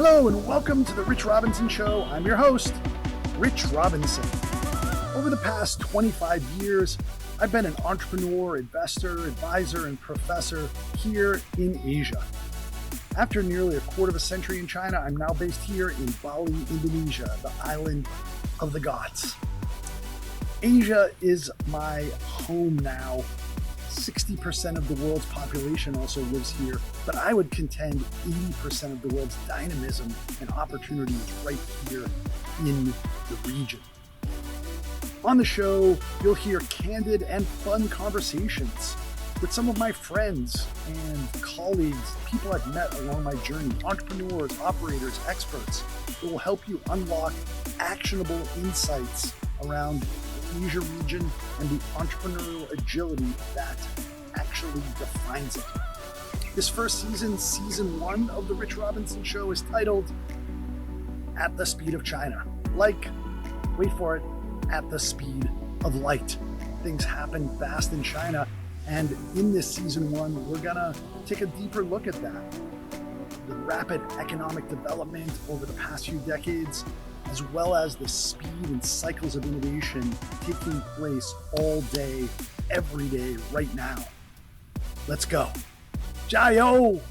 Hello and welcome to the Rich Robinson Show. I'm your host, Rich Robinson. Over the past 25 years, I've been an entrepreneur, investor, advisor, and professor here in Asia. After nearly a quarter of a century in China, I'm now based here in Bali, Indonesia, the island of the gods. Asia is my home now. 60% of the world's population also lives here, but I would contend 80% of the world's dynamism and opportunity is right here in the region. On the show, you'll hear candid and fun conversations with some of my friends and colleagues, people I've met along my journey, entrepreneurs, operators, experts that will help you unlock actionable insights around the Asia region and the entrepreneurial agility that actually defines it. This first season, season 1 of the Rich Robinson Show, is titled At the Speed of China. Like, wait for it, at the speed of light. Things happen fast in China, and in this season 1, we're gonna take a deeper look at that. The rapid economic development over the past few decades, as well as the speed and cycles of innovation taking place all day, every day, right now. Let's go. Jayo!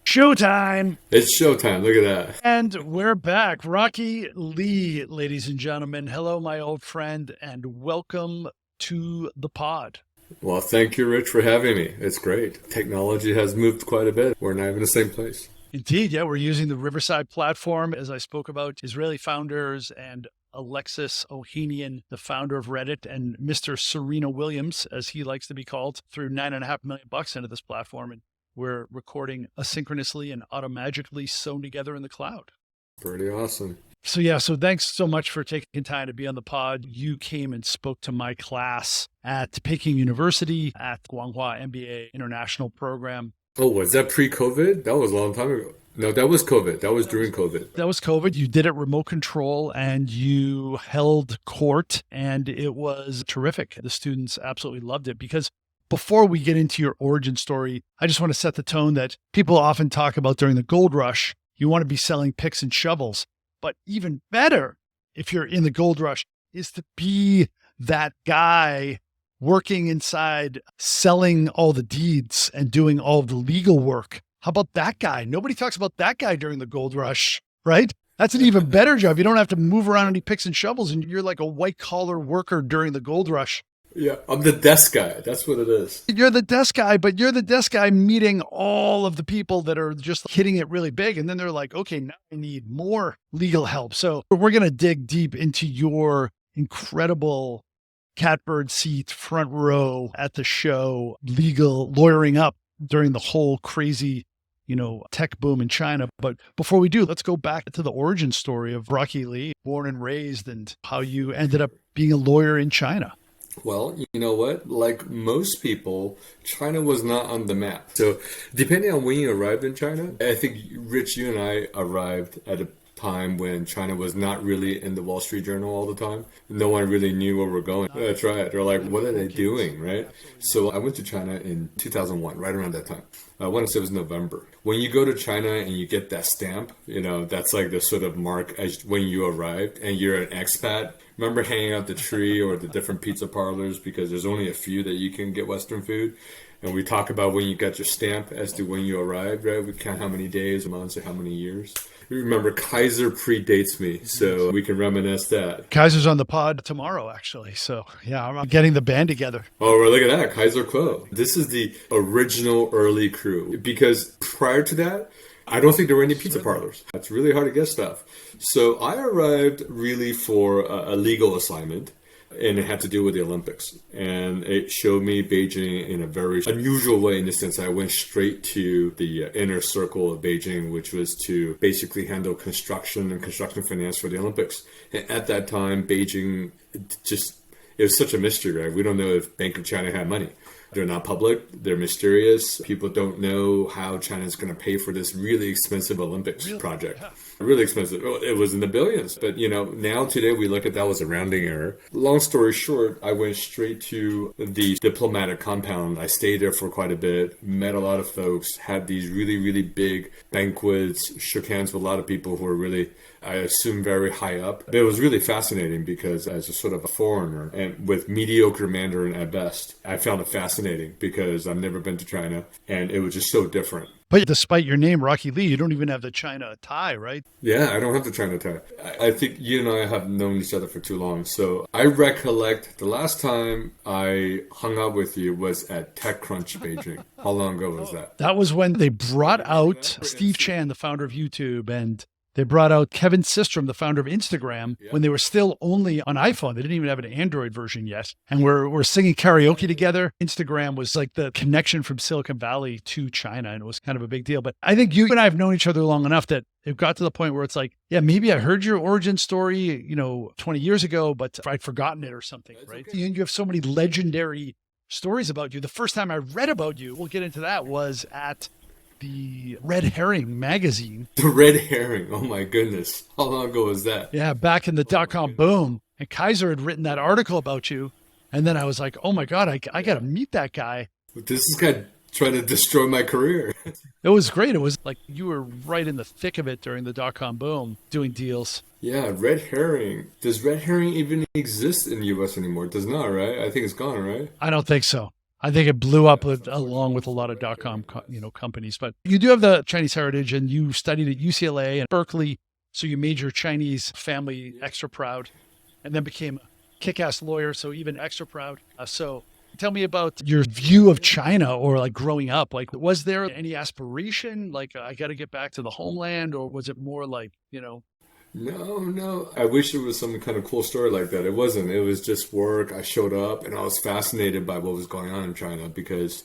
Showtime! It's showtime. Look at that. And we're back. Rocky Lee, ladies and gentlemen. Hello, my old friend, and welcome to the pod. Well, thank you, Rich, for having me. It's great. Technology has moved quite a bit. We're not even in the same place. Indeed, yeah. We're using the Riverside platform, as I spoke about, Israeli founders and Alexis Ohanian, the founder of Reddit, and Mr. Serena Williams, as he likes to be called, threw $9.5 million into this platform. And we're recording asynchronously and automagically sewn together in the cloud. Pretty awesome. So thanks so much for taking time to be on the pod. You came and spoke to my class at Peking University at Guanghua MBA International Program. Oh, was that pre-COVID? That was a long time ago. No, that was COVID. That was during COVID. That was COVID. You did it remote control and you held court, and it was terrific. The students absolutely loved it. Because before we get into your origin story, I just want to set the tone that people often talk about during the gold rush. You want to be selling picks and shovels. But even better, if you're in the gold rush, is to be that guy working inside, selling all the deeds and doing all the legal work. How about that guy? Nobody talks about that guy during the gold rush, right? That's an even better job. You don't have to move around any picks and shovels, and you're like a white collar worker during the gold rush. Yeah, I'm the desk guy. That's what it is. You're the desk guy, but you're the desk guy meeting all of the people that are just hitting it really big. And then they're like, okay, now I need more legal help. So we're going to dig deep into your incredible catbird seat, front row at the show, legal lawyering up during the whole crazy, tech boom in China. But before we do, let's go back to the origin story of Rocky Lee, born and raised, and how you ended up being a lawyer in China. Well, you know what? Like most people, China was not on the map. So depending on when you arrived in China, I think, Rich, you and I arrived at a time when China was not really in the Wall Street Journal all the time. No one really knew where we're going. That's right. They're like, what are they doing, right? So I went to China in 2001, right around that time. I want to say it was November. When you go to China and you get that stamp, that's like the sort of mark as when you arrived and you're an expat. Remember hanging out the tree or the different pizza parlors because there's only a few that you can get Western food. And we talk about when you got your stamp as to when you arrived, right? We count how many days, months, or how many years. Remember, Kaiser predates me, so we can reminisce that. Kaiser's on the pod tomorrow, actually. So, yeah, I'm getting the band together. Oh, well, look at that. Kaiser Kuo. This is the original early crew. Because prior to that, I don't think there were any pizza parlors. It's really hard to get stuff. So I arrived really for a legal assignment. And it had to do with the Olympics. And it showed me Beijing in a very unusual way in the sense I went straight to the inner circle of Beijing, which was to basically handle construction and construction finance for the Olympics. And at that time, Beijing it was such a mystery, right? We don't know if Bank of China had money. They're not public. They're mysterious. People don't know how China's going to pay for this really expensive Olympics project. Yeah. Really expensive. It was in the billions. But, now today we look at that as a rounding error. Long story short, I went straight to the diplomatic compound. I stayed there for quite a bit, met a lot of folks, had these really, really big banquets, shook hands with a lot of people who were really, I assume, very high up. But it was really fascinating because as a sort of a foreigner and with mediocre Mandarin at best, I found it fascinating because I've never been to China and it was just so different. But despite your name, Rocky Lee, you don't even have the China tie, right? Yeah, I don't have the China tie. I think you and I have known each other for too long. So I recollect the last time I hung out with you was at TechCrunch Beijing. How long ago was that? That was when they brought out Steve Chan, the founder of YouTube, and they brought out Kevin Systrom, the founder of Instagram, when they were still only on iPhone. They didn't even have an Android version yet. And we're singing karaoke together. Instagram was like the connection from Silicon Valley to China, and it was kind of a big deal. But I think you and I have known each other long enough that it got to the point where it's like, yeah, maybe I heard your origin story, 20 years ago, but I'd forgotten it or something, right? Okay. You have so many legendary stories about you. The first time I read about you, we'll get into that, was at the Red Herring magazine. The Red Herring. Oh my goodness. How long ago was that? Yeah, back in the dot-com boom. And Kaiser had written that article about you. And then I was like, oh my God, I got to meet that guy. This guy trying to destroy my career. It was great. It was like you were right in the thick of it during the dot-com boom, doing deals. Yeah, Red Herring. Does Red Herring even exist in the U.S. anymore? It does not, right? I think it's gone, right? I don't think so. I think it blew up along with a lot of dot-com companies. But you do have the Chinese heritage, and you studied at UCLA and Berkeley, so you made your Chinese family extra proud, and then became a kick-ass lawyer, so even extra proud. So tell me about your view of China, or like growing up. Like, was there any aspiration, like I got to get back to the homeland, or was it more like, No. I wish there was some kind of cool story like that. It wasn't. It was just work. I showed up and I was fascinated by what was going on in China because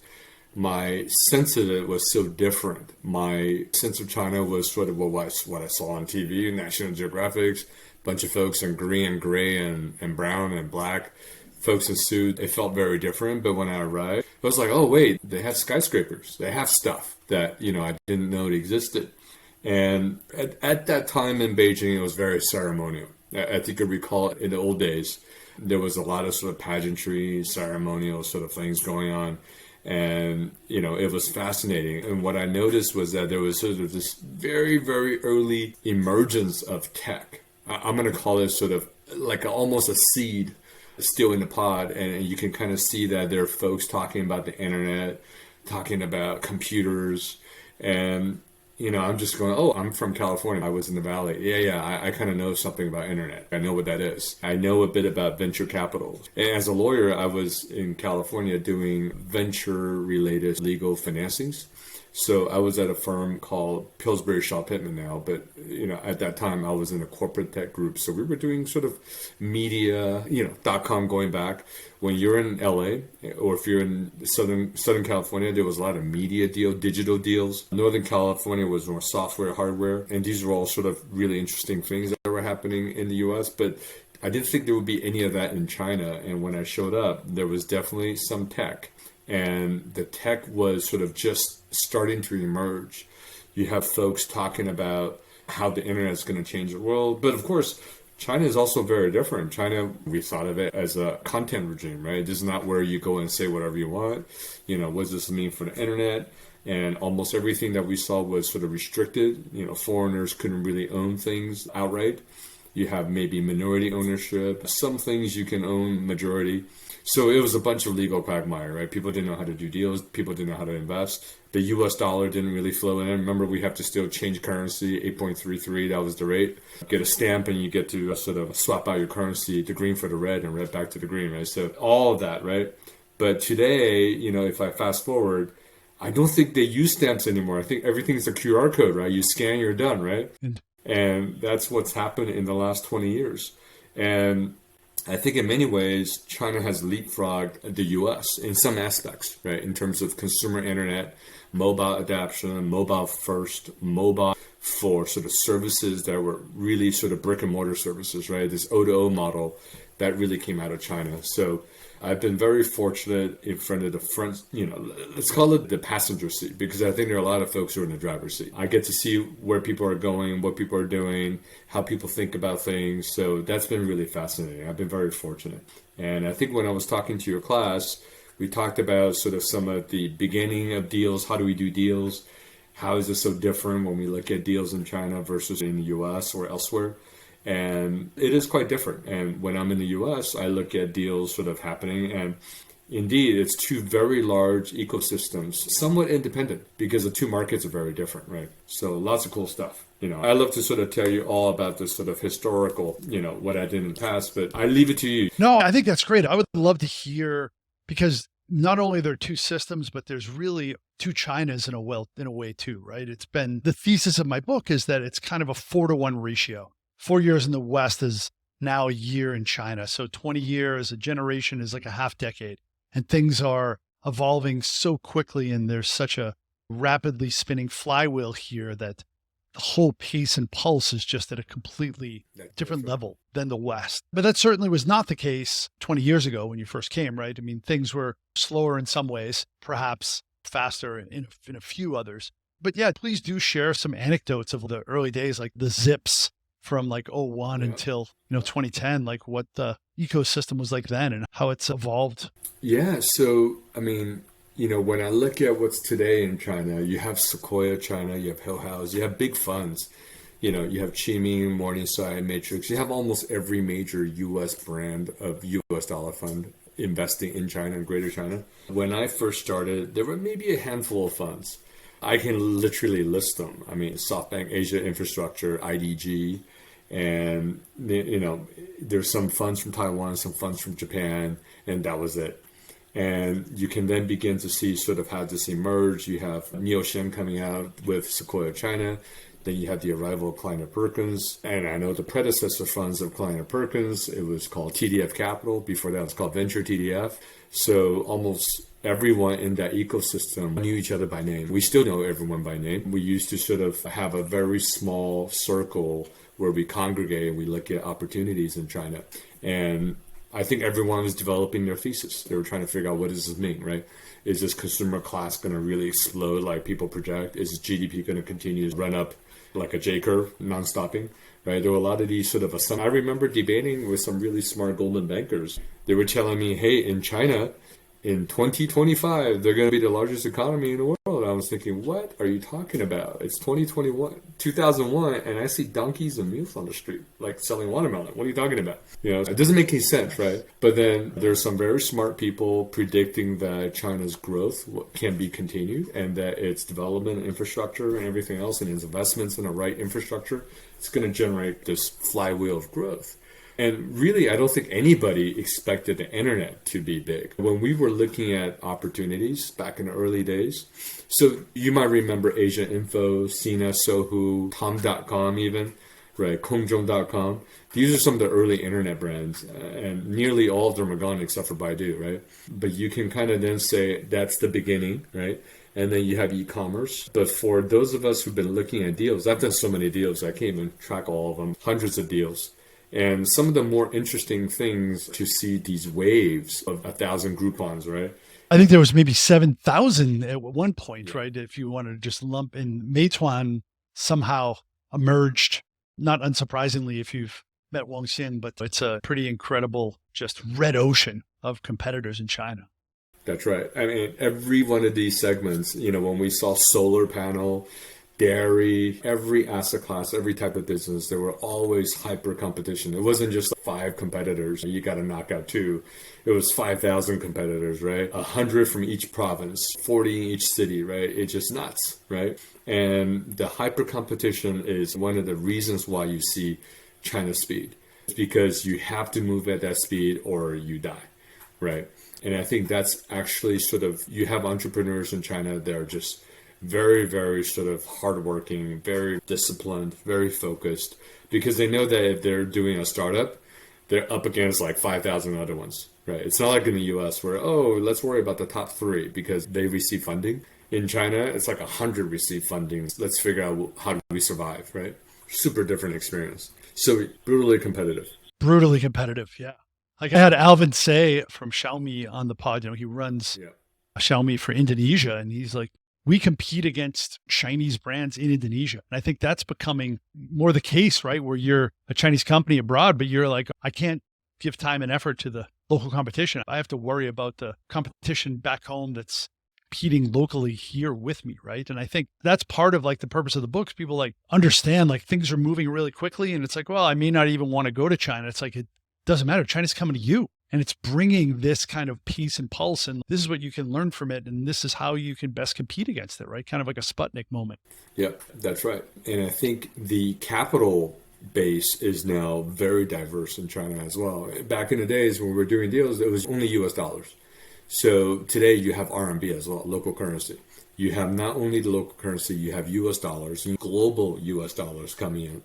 my sense of it was so different. My sense of China was sort of what I saw on TV, National Geographic, bunch of folks in green and gray and brown and black, folks in suits. It felt very different. But when I arrived, I was like, oh, wait, they have skyscrapers. They have stuff that, I didn't know it existed. And at that time in Beijing, it was very ceremonial. I think you recall in the old days, there was a lot of sort of pageantry, ceremonial sort of things going on. And, it was fascinating. And what I noticed was that there was sort of this very, very early emergence of tech. I'm going to call it sort of like almost a seed still in the pod. And you can kind of see that there are folks talking about the internet, talking about computers, and I'm just going, oh, I'm from California. I was in the Valley. Yeah, I kind of know something about internet. I know what that is. I know a bit about venture capital. And as a lawyer, I was in California doing venture-related legal financings. So I was at a firm called Pillsbury Shaw Pittman now, but at that time I was in a corporate tech group. So we were doing sort of media, .com going back. When you're in LA or if you're in Southern California, there was a lot of media digital deals. Northern California was more software, hardware, and these were all sort of really interesting things that were happening in the US. But I didn't think there would be any of that in China. And when I showed up, there was definitely some tech. And the tech was sort of just starting to emerge. You have folks talking about how the internet is going to change the world. But of course, China is also very different. China, we thought of it as a content regime, right? This is not where you go and say whatever you want. What does this mean for the internet? And almost everything that we saw was sort of restricted. Foreigners couldn't really own things outright. You have maybe minority ownership. Some things you can own majority. So it was a bunch of legal quagmire, right? People didn't know how to do deals. People didn't know how to invest. The US dollar didn't really flow in. Remember, we have to still change currency, 8.33, that was the rate. Get a stamp and you get to sort of swap out your currency, the green for the red and red back to the green, right? So all of that, right? But today, if I fast forward, I don't think they use stamps anymore. I think everything's a QR code, right? You scan, you're done, right? And that's what's happened in the last 20 years. And I think in many ways, China has leapfrogged the US in some aspects, right? In terms of consumer internet, mobile adoption, mobile first, mobile for sort of services that were really sort of brick and mortar services, right? This O2O model that really came out of China. So I've been very fortunate in front of the front, let's call it the passenger seat, because I think there are a lot of folks who are in the driver's seat. I get to see where people are going, what people are doing, how people think about things. So that's been really fascinating. I've been very fortunate. And I think when I was talking to your class, we talked about sort of some of the beginning of deals. How do we do deals? How is it so different when we look at deals in China versus in the US or elsewhere? And it is quite different. And when I'm in the US, I look at deals sort of happening. And indeed, it's two very large ecosystems, somewhat independent because the two markets are very different, right? So lots of cool stuff. I love to sort of tell you all about this sort of historical, what I did in the past, but I leave it to you. No, I think that's great. I would love to hear, because not only are there two systems, but there's really two Chinas in a way too, right? It's been the thesis of my book is that it's kind of a 4-to-1 ratio. 4 years in the West is now a year in China. So 20 years, a generation is like a half decade. And things are evolving so quickly, and there's such a rapidly spinning flywheel here that the whole pace and pulse is just at a completely different level than the West. But that certainly was not the case 20 years ago when you first came, right? I mean, things were slower in some ways, perhaps faster in a few others. But yeah, please do share some anecdotes of the early days, like the zips from like '01 until 2010, like what the ecosystem was like then and how it's evolved. Yeah, so I mean, when I look at what's today in China, you have Sequoia China, you have Hill House, you have big funds. You have Qiming, Morningside, Matrix. You have almost every major U.S. brand of U.S. dollar fund investing in China and Greater China. When I first started, there were maybe a handful of funds. I can literally list them. I mean, SoftBank Asia Infrastructure, IDG, and there's some funds from Taiwan, some funds from Japan, and that was it. And you can then begin to see sort of how this emerged. You have Neo Shen coming out with Sequoia China. Then you have the arrival of Kleiner Perkins. And I know the predecessor funds of Kleiner Perkins, it was called TDF Capital. Before that, it was called Venture TDF. So almost everyone in that ecosystem knew each other by name. We still know everyone by name. We used to sort of have a very small circle where we congregate and we look at opportunities in China. And I think everyone was developing their thesis. They were trying to figure out, what does this mean, right? Is this consumer class going to really explode like people project? Is GDP going to continue to run up like a J curve, non-stopping, right? There were a lot of these sort of assumptions. I remember debating with some really smart Goldman bankers. They were telling me, hey, in China, in 2025, they're going to be the largest economy in the world. I was thinking, what are you talking about? It's 2001, and I see donkeys and mules on the street, like selling watermelon. What are you talking about? It doesn't make any sense, right? But then there's some very smart people predicting that China's growth can be continued and that its development and infrastructure and everything else and its investments in the right infrastructure, it's going to generate this flywheel of growth. And really, I don't think anybody expected the internet to be big. When we were looking at opportunities back in the early days, so you might remember Asia Info, Sina, Sohu, Tom.com even, right? Kongjong.com. These are some of the early internet brands, and nearly all of them are gone except for Baidu, right? But you can kind of then say that's the beginning, right? And then you have e-commerce. But for those of us who've been looking at deals, I've done so many deals, I can't even track all of them, hundreds of deals. And some of the more interesting things to see these waves of 1,000 Groupons, right? I think there was maybe 7,000 at one point, right? If you want to just lump in, Meituan somehow emerged, not unsurprisingly if you've met Wang Xin, but it's a pretty incredible, just red ocean of competitors in China. That's right. I mean, every one of these segments, when we saw solar panel, dairy, every asset class, every type of business, there were always hyper competition. It wasn't just 5 competitors. You got to knock out 2. It was 5,000 competitors, right? 100 from each province, 40 in each city, right? It's just nuts, right? And the hyper competition is one of the reasons why you see China's speed. It's because you have to move at that speed or you die, right? And I think that's actually sort of, you have entrepreneurs in China that are just very, very sort of hardworking, very disciplined, very focused, because they know that if they're doing a startup, they're up against like 5,000 other ones, right? It's not like in the US where, let's worry about the top 3 because they receive funding. In China, it's like 100 receive funding. Let's figure out how do we survive, right? Super different experience. So brutally competitive. Brutally competitive, yeah. Like I had Alvin Say from Xiaomi on the pod. He runs Yeah. Xiaomi for Indonesia, and he's like, we compete against Chinese brands in Indonesia. And I think that's becoming more the case, right? Where you're a Chinese company abroad, but you're like, I can't give time and effort to the local competition. I have to worry about the competition back home that's competing locally here with me, right? And I think that's part of like the purpose of the books. People like understand like things are moving really quickly, and it's like, well, I may not even want to go to China. It's like, it doesn't matter. China's coming to you. And it's bringing this kind of peace and pulse. And this is what you can learn from it. And this is how you can best compete against it, right? Kind of like a Sputnik moment. Yep, that's right. And I think the capital base is now very diverse in China as well. Back in the days when we were doing deals, it was only US dollars. So today you have RMB as well, local currency. You have not only the local currency, you have US dollars and global US dollars coming in.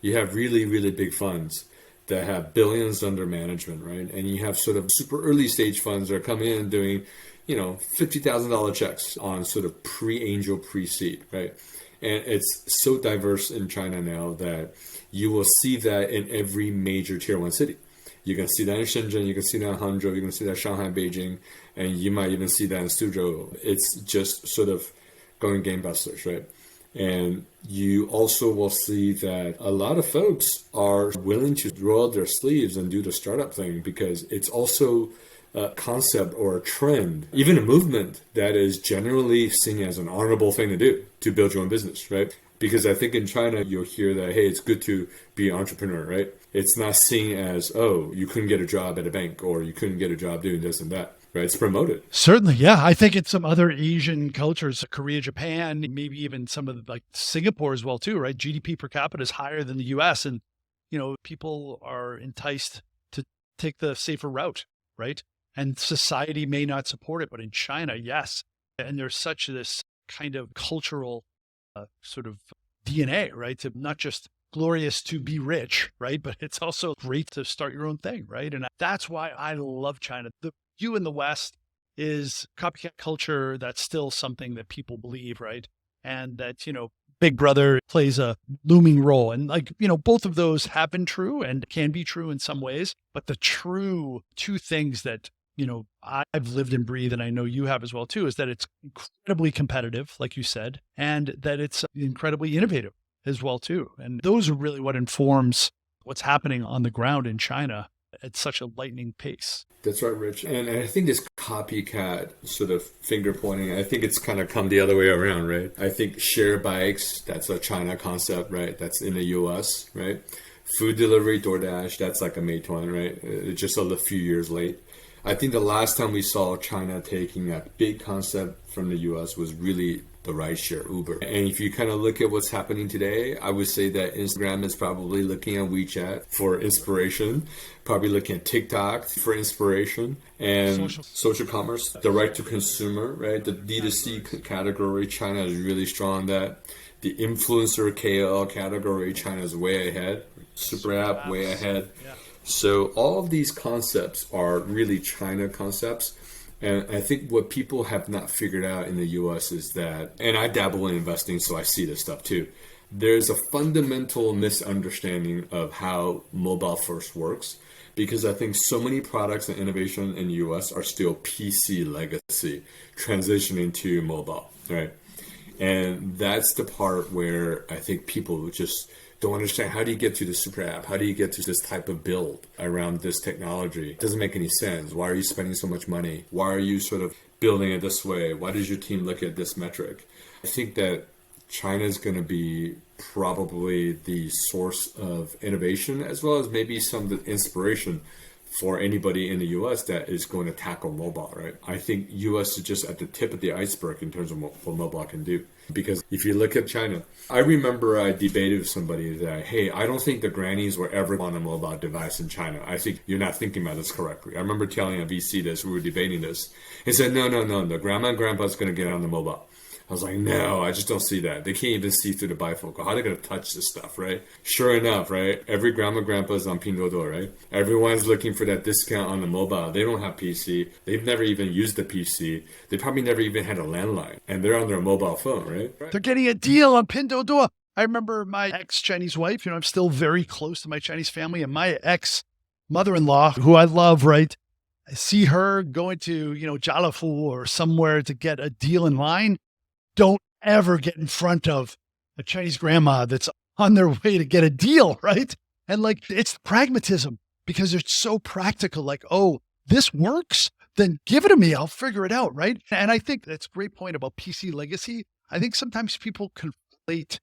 You have really, really big funds that have billions under management, right? And you have sort of super early stage funds that are coming in doing, $50,000 checks on sort of pre-angel, pre-seed, right? And it's so diverse in China now that you will see that in every major tier one city. You can see that in Shenzhen, you can see that in Hangzhou, you can see that in Shanghai, Beijing, and you might even see that in Suzhou. It's just sort of going gangbusters, right? And you also will see that a lot of folks are willing to roll up their sleeves and do the startup thing because it's also a concept or a trend, even a movement that is generally seen as an honorable thing to do, to build your own business, right? Because I think in China, you'll hear that, hey, it's good to be an entrepreneur, right? It's not seen as, oh, you couldn't get a job at a bank or you couldn't get a job doing this and that. Right, it's promoted. Certainly, yeah. I think in some other Asian cultures, Korea, Japan, maybe even some of the, like Singapore as well too, right? GDP per capita is higher than the US, and people are enticed to take the safer route, right? And society may not support it, but in China, yes. And there's such this kind of cultural sort of DNA, right? To not just glorious to be rich, right? But it's also great to start your own thing, right? And that's why I love China. The view in the West is copycat culture. That's still something that people believe, right? And that, Big Brother plays a looming role. And both of those have been true and can be true in some ways. But the true two things that, I've lived and breathed, and I know you have as well too, is that it's incredibly competitive, like you said, and that it's incredibly innovative as well too. And those are really what informs what's happening on the ground in China at such a lightning pace. That's right, Rich. And I think this copycat sort of finger pointing, I think it's kind of come the other way around, right? I think share bikes, that's a China concept, right? That's in the US, right? Food delivery, DoorDash, that's like a Meituan, right? It's just a few years late. I think the last time we saw China taking a big concept from the US was really the rideshare Uber. And if you kind of look at what's happening today, I would say that Instagram is probably looking at WeChat for inspiration, probably looking at TikTok for inspiration, and social commerce, direct to consumer, right? The D2C category, China is really strong on that. The influencer KOL category, China is way ahead. Super app, way ahead. Yeah. So all of these concepts are really China concepts. And I think what people have not figured out in the US is that, and I dabble in investing, so I see this stuff too. There's a fundamental misunderstanding of how mobile first works, because I think so many products and innovation in the US are still PC legacy, transitioning to mobile, right? And that's the part where I think people just don't understand. How do you get to the super app? How do you get to this type of build around this technology? It doesn't make any sense. Why are you spending so much money? Why are you sort of building it this way? Why does your team look at this metric? I think that China is going to be probably the source of innovation, as well as maybe some of the inspiration for anybody in the US that is going to tackle mobile, right? I think US is just at the tip of the iceberg in terms of what mobile can do. Because if you look at China, I remember I debated with somebody that, hey, I don't think the grannies were ever on a mobile device in China. I think you're not thinking about this correctly. I remember telling a VC this, we were debating this. He said, no, the grandma and grandpa's going to get on the mobile. I was like, no, I just don't see that. They can't even see through the bifocal. How are they going to touch this stuff, right? Sure enough, right? Every grandma and grandpa is on Pinduoduo, right? Everyone's looking for that discount on the mobile. They don't have PC. They've never even used the PC. They probably never even had a landline. And they're on their mobile phone, right? They're getting a deal on Pinduoduo. I remember my ex-Chinese wife, I'm still very close to my Chinese family, and my ex mother-in-law, who I love, right? I see her going to, Jalafu or somewhere to get a deal in line. Don't ever get in front of a Chinese grandma that's on their way to get a deal, right? And like, it's pragmatism because it's so practical. Like, oh, this works, then give it to me. I'll figure it out, right? And I think that's a great point about PC legacy. I think sometimes people conflate,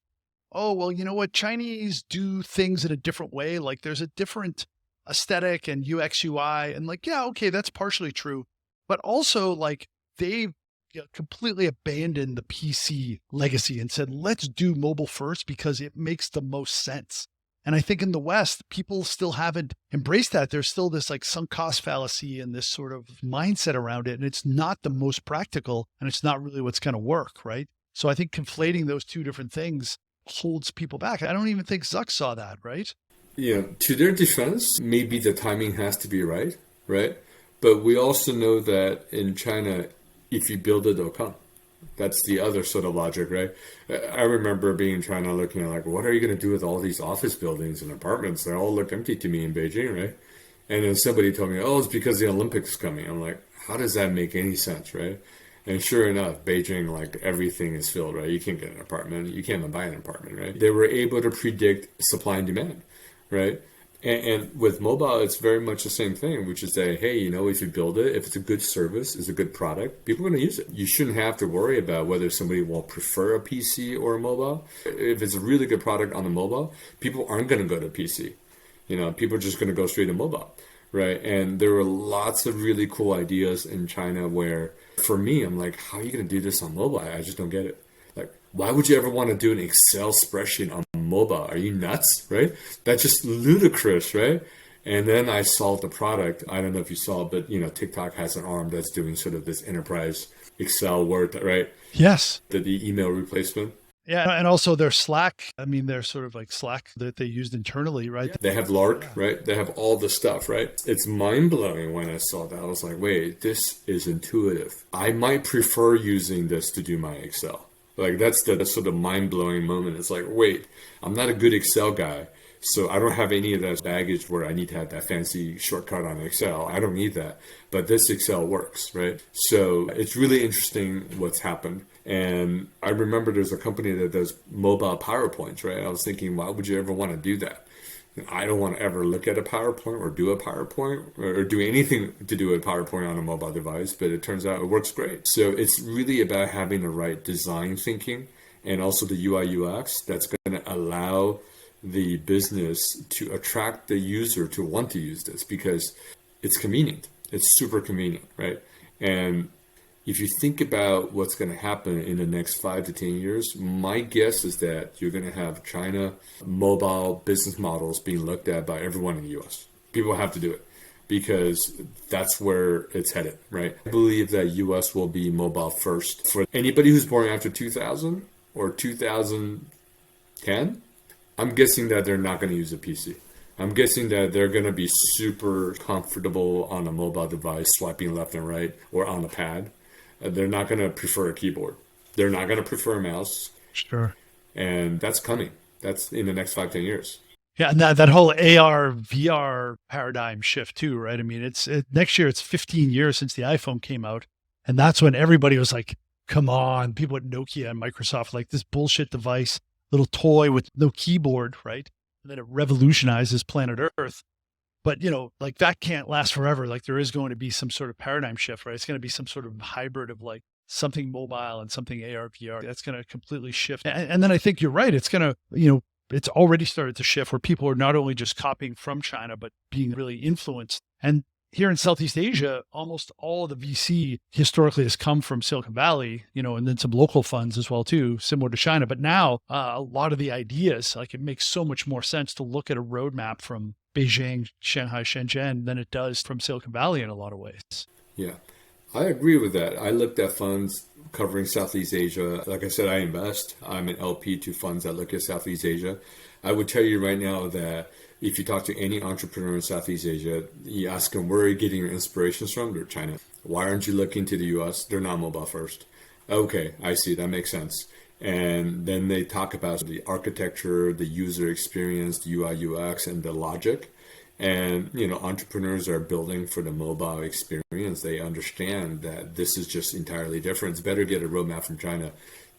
oh, well, you know what? Chinese do things in a different way. Like there's a different aesthetic and UX UI. And like, yeah, okay, that's partially true. But also like they've completely abandoned the PC legacy and said, let's do mobile first because it makes the most sense. And I think in the West, people still haven't embraced that. There's still this like sunk cost fallacy and this sort of mindset around it. And it's not the most practical and it's not really what's going to work, right? So I think conflating those two different things holds people back. I don't even think Zuck saw that, right? Yeah, to their defense, maybe the timing has to be right? But we also know that in China, if you build it, they'll come. That's the other sort of logic, right? I remember being in China looking at like, what are you going to do with all these office buildings and apartments? They all look empty to me in Beijing, right? And then somebody told me, oh, it's because the Olympics is coming. I'm like, how does that make any sense, right? And sure enough, Beijing, like everything is filled, right? You can't get an apartment. You can't even buy an apartment, right? They were able to predict supply and demand, right? And with mobile, it's very much the same thing, which is that, hey, if you build it, if it's a good service, it's a good product, people are going to use it. You shouldn't have to worry about whether somebody will prefer a PC or a mobile. If it's a really good product on the mobile, people aren't going to go to PC. People are just going to go straight to mobile, right? And there were lots of really cool ideas in China where, for me, I'm like, how are you going to do this on mobile? I just don't get it. Like, why would you ever want to do an Excel spreadsheet on mobile? Are you nuts, right? That's just ludicrous, right? And then I saw the product. I don't know if you saw, but TikTok has an arm that's doing sort of this enterprise Excel Word, right? Yes. The email replacement. Yeah, and also their Slack. I mean, they're sort of like Slack that they used internally, right? They have Lark, right? They have all the stuff, right? It's mind-blowing when I saw that. I was like, wait, this is intuitive. I might prefer using this to do my Excel. Like that's the sort of mind-blowing moment. It's like, wait, I'm not a good Excel guy, so I don't have any of that baggage where I need to have that fancy shortcut on Excel. I don't need that. But this Excel works, right? So it's really interesting what's happened. And I remember there's a company that does mobile PowerPoints, right? I was thinking, why would you ever want to do that? I don't want to ever look at a PowerPoint or do a PowerPoint or do anything to do with PowerPoint on a mobile device, but it turns out it works great. So it's really about having the right design thinking and also the UI UX that's going to allow the business to attract the user to want to use this because it's convenient. It's super convenient, right? And if you think about what's going to happen in the next 5 to 10 years, my guess is that you're going to have China mobile business models being looked at by everyone in the US. People have to do it because that's where it's headed, right? I believe that US will be mobile first. For anybody who's born after 2000 or 2010, I'm guessing that they're not going to use a PC. I'm guessing that they're going to be super comfortable on a mobile device, swiping left and right, or on a pad. They're not going to prefer a keyboard. They're not going to prefer a mouse. Sure. And that's coming. That's in the next 5-10 years. Yeah, and that whole AR, VR paradigm shift too, right? I mean, next year, it's 15 years since the iPhone came out. And that's when everybody was like, come on, people at Nokia and Microsoft, like this bullshit device, little toy with no keyboard, right? And then it revolutionizes planet Earth. But, like that can't last forever. Like there is going to be some sort of paradigm shift, right? It's going to be some sort of hybrid of like something mobile and something AR, VR. That's going to completely shift. And then I think you're right. It's going to, it's already started to shift where people are not only just copying from China, but being really influenced. And here in Southeast Asia, almost all of the VC historically has come from Silicon Valley, and then some local funds as well too, similar to China. But now a lot of the ideas, like it makes so much more sense to look at a roadmap from Beijing, Shanghai, Shenzhen than it does from Silicon Valley in a lot of ways. Yeah, I agree with that. I looked at funds covering Southeast Asia. Like I said, I invest. I'm an LP to funds that look at Southeast Asia. I would tell you right now that if you talk to any entrepreneur in Southeast Asia, you ask them, where are you getting your inspirations from? They're China. Why aren't you looking to the US? They're not mobile first. Okay, I see. That makes sense. And then they talk about the architecture, the user experience, the UI, UX, and the logic. And, entrepreneurs are building for the mobile experience. They understand that this is just entirely different. It's better to get a roadmap from China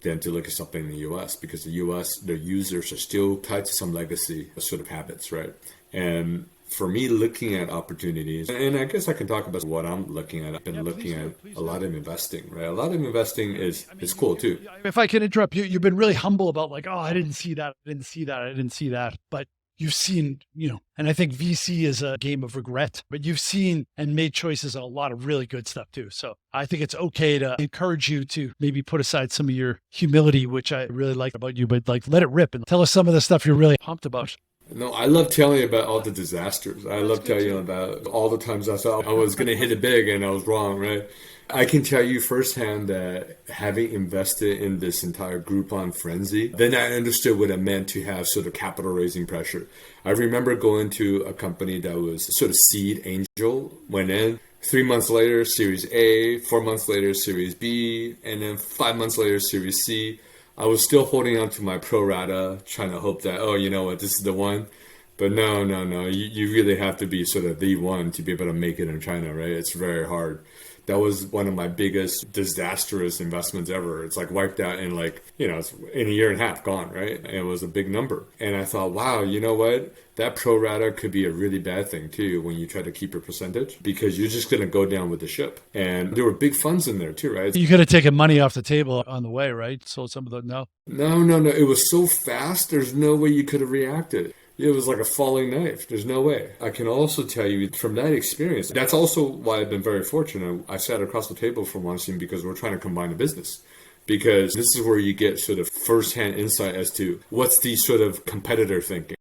than to look at something in the US, because the US, the users are still tied to some legacy sort of habits, right? And for me, looking at opportunities, and I guess I can talk about what I'm looking at. I've been looking at a lot of investing, right? A lot of investing is cool too. If I can interrupt you, you've been really humble about like, oh, I didn't see that. I didn't see that. I didn't see that. But you've seen, and I think VC is a game of regret, but you've seen and made choices on a lot of really good stuff too. So I think it's okay to encourage you to maybe put aside some of your humility, which I really like about you, but like let it rip and tell us some of the stuff you're really pumped about. No, I love telling you about all the disasters. I love telling you about all the times I thought I was going to hit it big and I was wrong, right? I can tell you firsthand that having invested in this entire Groupon frenzy, then I understood what it meant to have sort of capital raising pressure. I remember going to a company that was sort of seed angel, went in. 3 months later, Series A, 4 months later, Series B, and then 5 months later, Series C. I was still holding on to my pro rata, trying to hope that, oh, you know what, this is the one. But no. You really have to be sort of the one to be able to make it in China, right? It's very hard. That was one of my biggest disastrous investments ever. It's like wiped out in it's in a year and a half gone, right? And it was a big number. And I thought, wow, you know what? That pro rata could be a really bad thing too when you try to keep your percentage, because you're just going to go down with the ship. And there were big funds in there too, right? You could have taken money off the table on the way, right? So some of the, no. No. It was so fast. There's no way you could have reacted. It was like a falling knife. There's no way. I can also tell you from that experience, that's also why I've been very fortunate. I sat across the table from Weinstein because we're trying to combine a business. Because this is where you get sort of firsthand insight as to what's the sort of competitor thinking.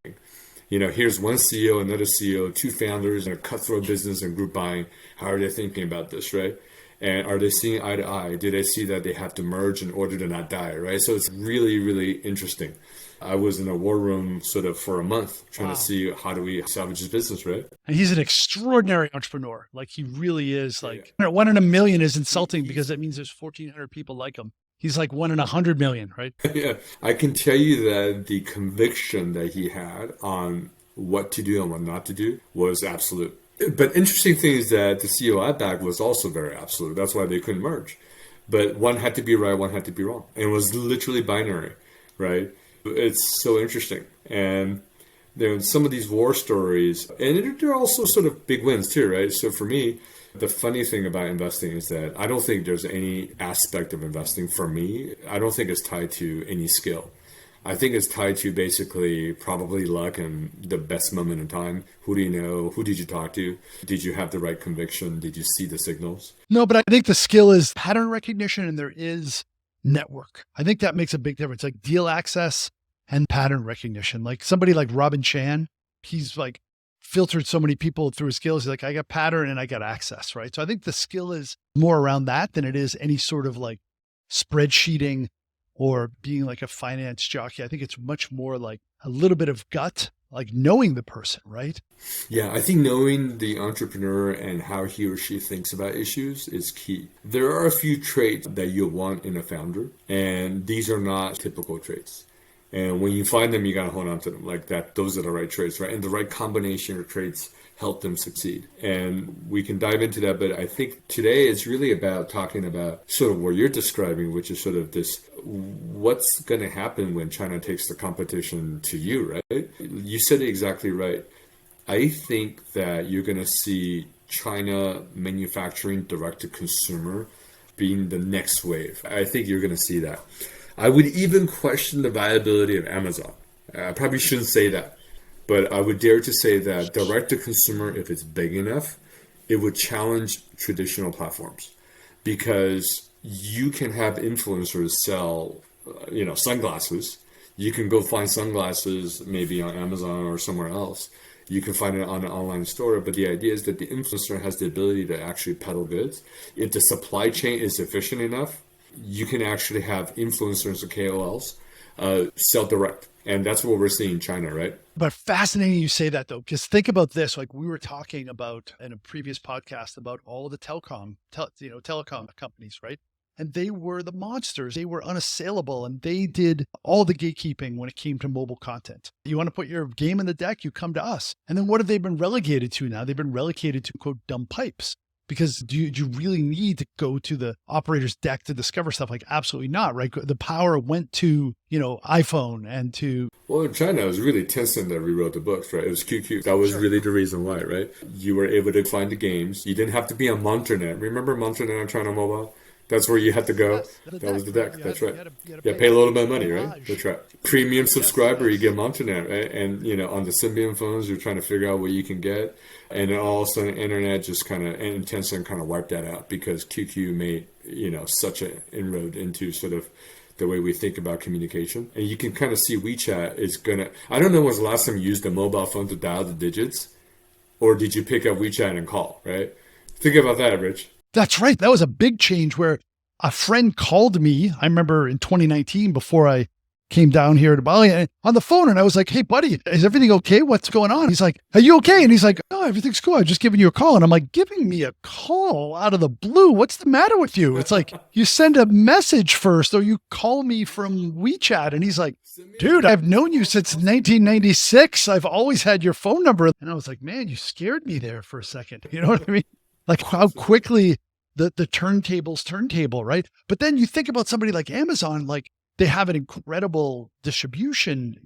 Here's one CEO, another CEO, two founders in a cutthroat business and group buying. How are they thinking about this, right? And are they seeing eye to eye? Do they see that they have to merge in order to not die, right? So it's really, really interesting. I was in a war room sort of for a month trying to see how do we salvage his business, right? And he's an extraordinary entrepreneur. Like he really is. Like 1 in a million is insulting because that means there's 1,400 people like him. He's like 1 in 100 million, right? Yeah. I can tell you that the conviction that he had on what to do and what not to do was absolute. But interesting thing is that the CEO I backed was also very absolute. That's why they couldn't merge. But one had to be right, one had to be wrong. And it was literally binary, right? It's so interesting. And there's some of these war stories, and they're also sort of big wins too, right? So for me, the funny thing about investing is that I don't think there's any aspect of investing for me. I don't think it's tied to any skill. I think it's tied to basically probably luck and the best moment in time. Who do you know? Who did you talk to? Did you have the right conviction? Did you see the signals? No, but I think the skill is pattern recognition and there is network. I think that makes a big difference, like deal access and pattern recognition. Like somebody like Robin Chan, he's like filtered so many people through his skills. He's like, I got pattern and I got access, right? So I think the skill is more around that than it is any sort of like spreadsheeting or being like a finance jockey. I think it's much more like a little bit of gut, like knowing the person, right? Yeah, I think knowing the entrepreneur and how he or she thinks about issues is key. There are a few traits that you want in a founder, and these are not typical traits. And when you find them, you got to hold on to them like that. Those are the right traits, right? And the right combination of traits help them succeed. And we can dive into that. But I think today it's really about talking about sort of what you're describing, which is sort of this, what's going to happen when China takes the competition to you, right? You said it exactly right. I think that you're going to see China manufacturing direct to consumer being the next wave. I think you're going to see that. I would even question the viability of Amazon. I probably shouldn't say that, but I would dare to say that direct to consumer, if it's big enough, it would challenge traditional platforms, because you can have influencers sell, sunglasses. You can go find sunglasses maybe on Amazon or somewhere else. You can find it on an online store, but the idea is that the influencer has the ability to actually peddle goods. If the supply chain is efficient enough, you can actually have influencers or KOLs sell direct. And that's what we're seeing in China, right? But fascinating you say that though, because think about this, like we were talking about in a previous podcast about all of the telecom companies, right? and they were the monsters. They were unassailable, and they did all the gatekeeping when it came to mobile content. You want to put your game in the deck, you come to us. And then what have they been relegated to now? They've been relegated to, quote, dumb pipes. Because do you really need to go to the operator's deck to discover stuff? Like, absolutely not, right? The power went to, iPhone and to... Well, in China, it was really Tencent that rewrote the books, right? It was QQ. That was really the reason why, right? You were able to find the games. You didn't have to be on Monternet. Remember Monternet on China Mobile? That's where you had to go. Yes, that was the deck. That's right. You had to pay a little bit of money, right? That's right. Premium subscriber, you get Monternet, right? And, on the Symbian phones, you're trying to figure out what you can get. And then all of a sudden, internet just kind of, and Tencent kind of wiped that out because QQ made, such an inroad into sort of the way we think about communication. And you can kind of see WeChat is going to, I don't know when's the last time you used a mobile phone to dial the digits, or did you pick up WeChat and call, right? Think about that, Rich. That's right. That was a big change where a friend called me, I remember in 2019 before I came down here to Bali, and on the phone, and I was like, hey, buddy, is everything okay? What's going on? He's like, are you okay? And he's like, oh, everything's cool. I'm just giving you a call. And I'm like, giving me a call out of the blue? What's the matter with you? It's like, you send a message first or you call me from WeChat. And he's like, dude, I've known you since 1996. I've always had your phone number. And I was like, man, you scared me there for a second. You know what I mean? Like how quickly the turntable, right? But then you think about somebody like Amazon, like they have an incredible distribution,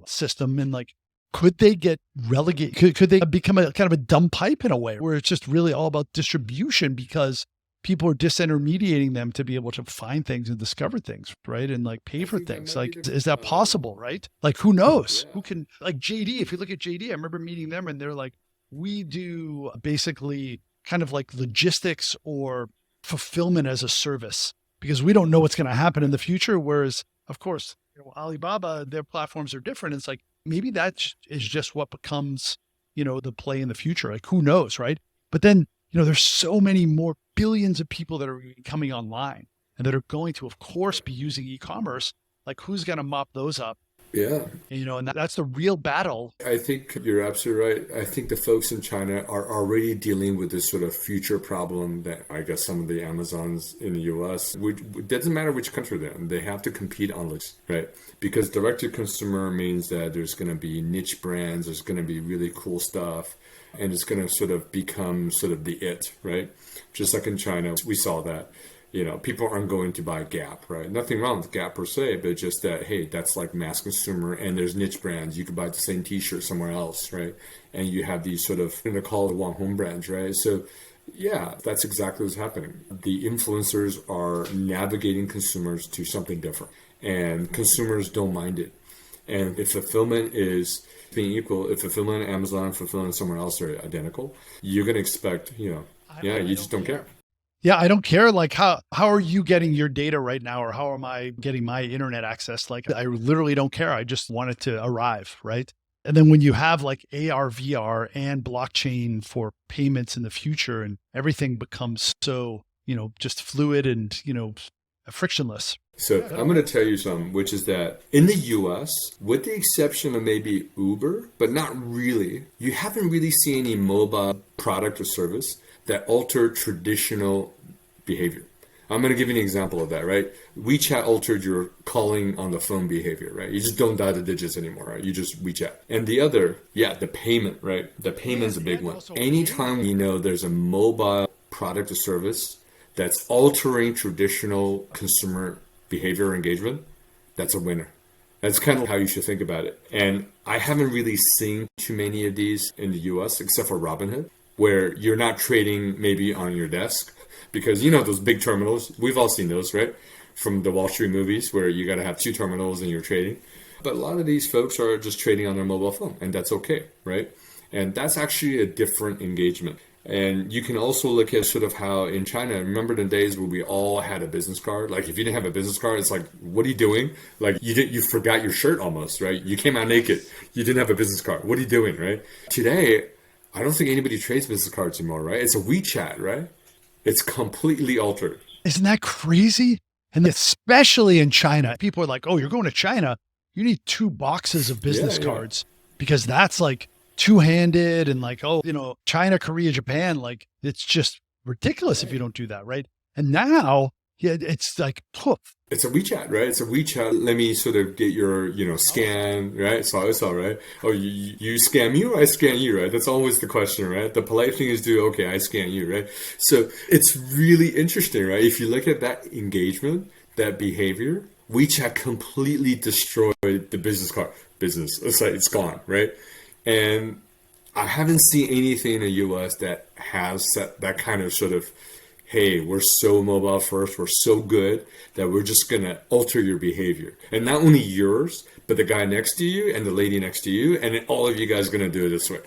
system. And like, could they get relegated? Could they become a kind of a dumb pipe in a way where it's just really all about distribution because people are disintermediating them to be able to find things and discover things, right? And like pay for things. Like, is that possible, right? Like, who knows? Who can, like JD, if you look at JD, I remember meeting them and they're like, we do basically kind of like logistics or fulfillment as a service because we don't know what's going to happen in the future. Whereas, of course, Alibaba, their platforms are different. It's like, maybe that is just what becomes, the play in the future. Like, who knows, right? But then, there's so many more billions of people that are coming online and that are going to, of course, be using e-commerce. Like, who's going to mop those up? Yeah. And that's the real battle. I think you're absolutely right. I think the folks in China are already dealing with this sort of future problem that I guess some of the Amazons in the US, it doesn't matter which country they're in, they have to compete on looks, right? Because direct to consumer means that there's going to be niche brands, there's going to be really cool stuff, and it's going to sort of become sort of the it, right? Just like in China, we saw that. People aren't going to buy Gap, right? Nothing wrong with Gap per se, but just that, hey, that's like mass consumer and there's niche brands. You could buy the same t-shirt somewhere else, right? And you have these sort of, they're called Wang Hong brands, right? So yeah, that's exactly what's happening. The influencers are navigating consumers to something different and consumers don't mind it. And if fulfillment is being equal, if fulfillment on Amazon, fulfillment somewhere else are identical, you're going to expect, you just don't care. Yeah, I don't care. Like, how are you getting your data right now? Or how am I getting my internet access? Like, I literally don't care. I just want it to arrive, right? And then when you have like AR, VR and blockchain for payments in the future and everything becomes so, just fluid and, frictionless. So I'm going to tell you something, which is that in the US, with the exception of maybe Uber, but not really, you haven't really seen any mobile product or service that alter traditional behavior. I'm going to give you an example of that, right? WeChat altered your calling on the phone behavior, right? You just don't dial the digits anymore, right? You just WeChat. And the other, the payment, right? The payment's a big one. Anytime there's a mobile product or service that's altering traditional consumer behavior or engagement, that's a winner. That's kind of how you should think about it. And I haven't really seen too many of these in the US, except for Robinhood, where you're not trading maybe on your desk because those big terminals, we've all seen those, right? From the Wall Street movies where you got to have two terminals and you're trading. But a lot of these folks are just trading on their mobile phone and that's okay, right? And that's actually a different engagement. And you can also look at sort of how in China, remember the days where we all had a business card? Like if you didn't have a business card, it's like, what are you doing? Like you forgot your shirt almost, right? You came out naked. You didn't have a business card. What are you doing, right? Today, I don't think anybody trades business cards anymore, right? It's a WeChat, right? It's completely altered. Isn't that crazy? And especially in China, people are like, oh, you're going to China. You need 2 boxes of business cards because that's like two-handed and like, China, Korea, Japan, like it's just ridiculous if you don't do that, right? And now Yeah, it's like poof. It's a WeChat, right? It's a WeChat. Let me sort of get your, scan, right? So it's all right. Oh, you scan me or I scan you, right? That's always the question, right? The polite thing is okay, I scan you, right? So it's really interesting, right? If you look at that engagement, that behavior, WeChat completely destroyed the business card business. It's like it's gone, right? And I haven't seen anything in the US that has that kind of sort of, hey, we're so mobile first, we're so good that we're just going to alter your behavior. And not only yours, but the guy next to you and the lady next to you, and then all of you guys are going to do it this way,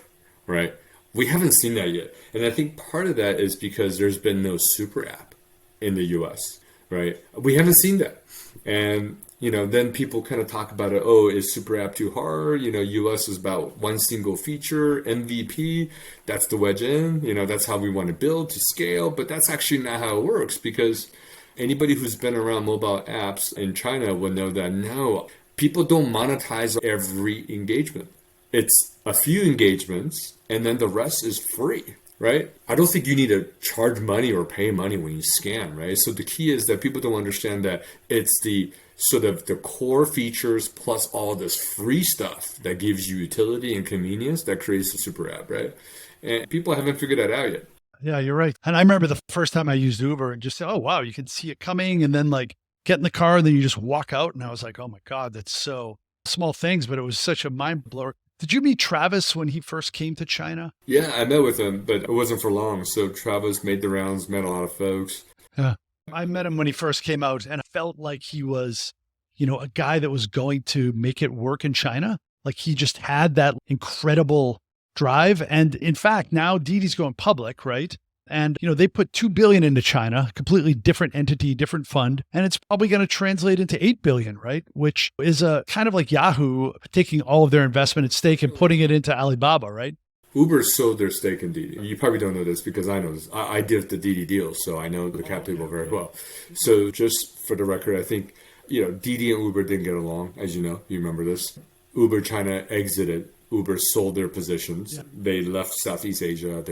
right? We haven't seen that yet. And I think part of that is because there's been no super app in the US, right? We haven't seen that. And then people kind of talk about it. Oh, is super app too hard? US is about one single feature, MVP. That's the wedge in. That's how we want to build to scale. But that's actually not how it works, because anybody who's been around mobile apps in China will know that no, people don't monetize every engagement. It's a few engagements, and then the rest is free. Right? I don't think you need to charge money or pay money when you scan, right? So the key is that people don't understand that it's the sort of the core features plus all this free stuff that gives you utility and convenience that creates a super app, right? And people haven't figured that out yet. Yeah, you're right. And I remember the first time I used Uber and just said, oh, wow, you can see it coming. And then like get in the car and then you just walk out. And I was like, oh my God, that's so small things, but it was such a mind blower. Did you meet Travis when he first came to China? Yeah, I met with him, but it wasn't for long. So Travis made the rounds, met a lot of folks. Yeah. I met him when he first came out, and I felt like he was, a guy that was going to make it work in China. Like he just had that incredible drive. And in fact, now Didi's going public, right? And, they put $2 billion into China, completely different entity, different fund. And it's probably going to translate into $8 billion, right? Which is a kind of like Yahoo taking all of their investment at stake and putting it into Alibaba, right? Uber sold their stake in Didi. You probably don't know this because I know this. I did the Didi deal, so I know the cap table very well. So just for the record, I think, Didi and Uber didn't get along, as you know. You remember this. Uber China exited. Uber sold their positions. Yeah. They left Southeast Asia.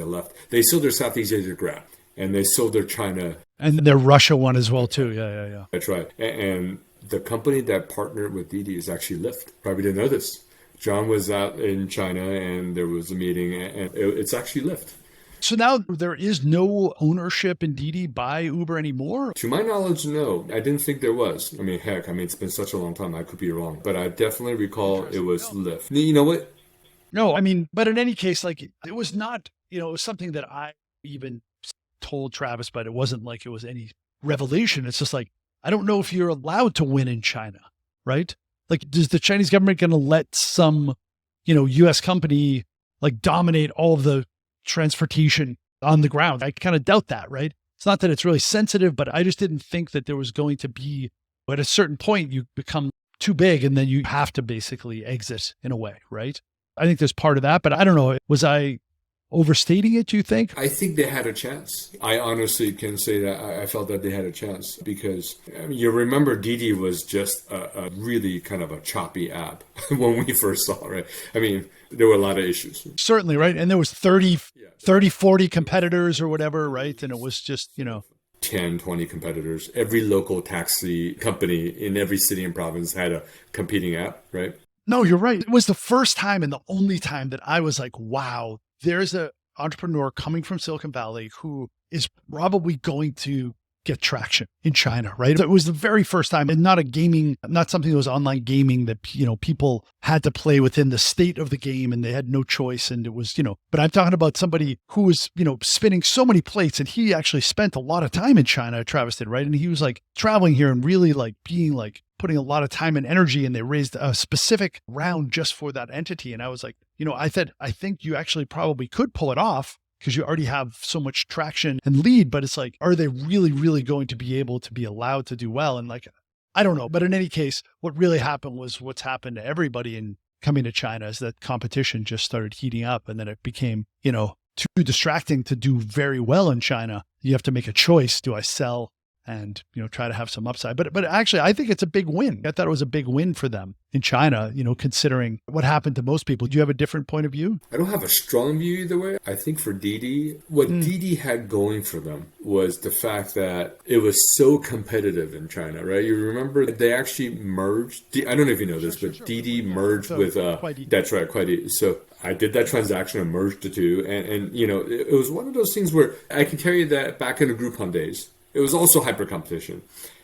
They sold their Southeast Asia Grab, and they sold their China. And their Russia one as well, too. Yeah. That's right. And the company that partnered with Didi is actually Lyft. Probably didn't know this. John was out in China, and there was a meeting, and it's actually Lyft. So now there is no ownership in Didi by Uber anymore? To my knowledge, no. I didn't think there was. I mean, heck, it's been such a long time. I could be wrong. But I definitely recall it was Lyft. You know what? No, but in any case, like it was not, it was something that I even told Travis, but it wasn't like it was any revelation. It's just like, I don't know if you're allowed to win in China, right? Like, is the Chinese government going to let some, US company like dominate all of the transportation on the ground? I kind of doubt that, right? It's not that it's really sensitive, but I just didn't think that there was going to be, at a certain point, you become too big and then you have to basically exit in a way, right? I think there's part of that, but I don't know. Was I overstating it, do you think? I think they had a chance. I honestly can say that I felt that they had a chance because you remember Didi was just a really kind of a choppy app when we first saw it, right? There were a lot of issues. Certainly, right? And there was 30, 40 competitors or whatever, right? And it was just, 10, 20 competitors. Every local taxi company in every city and province had a competing app, right? No, you're right. It was the first time and the only time that I was like, wow, there's an entrepreneur coming from Silicon Valley who is probably going to get traction in China, right? It was the very first time, and not something that was online gaming that, people had to play within the state of the game and they had no choice. And it was, but I'm talking about somebody who was, spinning so many plates, and he actually spent a lot of time in China, Travis did, right? And he was like traveling here and really like being like putting a lot of time and energy, and they raised a specific round just for that entity. And I was like, I think you actually probably could pull it off, because you already have so much traction and lead, but it's like, are they really, really going to be able to be allowed to do well? And like, I don't know. But in any case, what really happened was what's happened to everybody in coming to China is that competition just started heating up, and then it became, too distracting to do very well in China. You have to make a choice. Do I sell and, try to have some upside. But actually, I think it's a big win. I thought it was a big win for them in China, considering what happened to most people. Do you have a different point of view? I don't have a strong view either way. I think for Didi, what Didi had going for them was the fact that it was so competitive in China, right? You remember they actually merged. I don't know if you know this, but Didi merged with, that's right, Kuaidi. So I did that transaction and merged the two. And it was one of those things where I can tell you that back in the Groupon days, it was also hyper competition.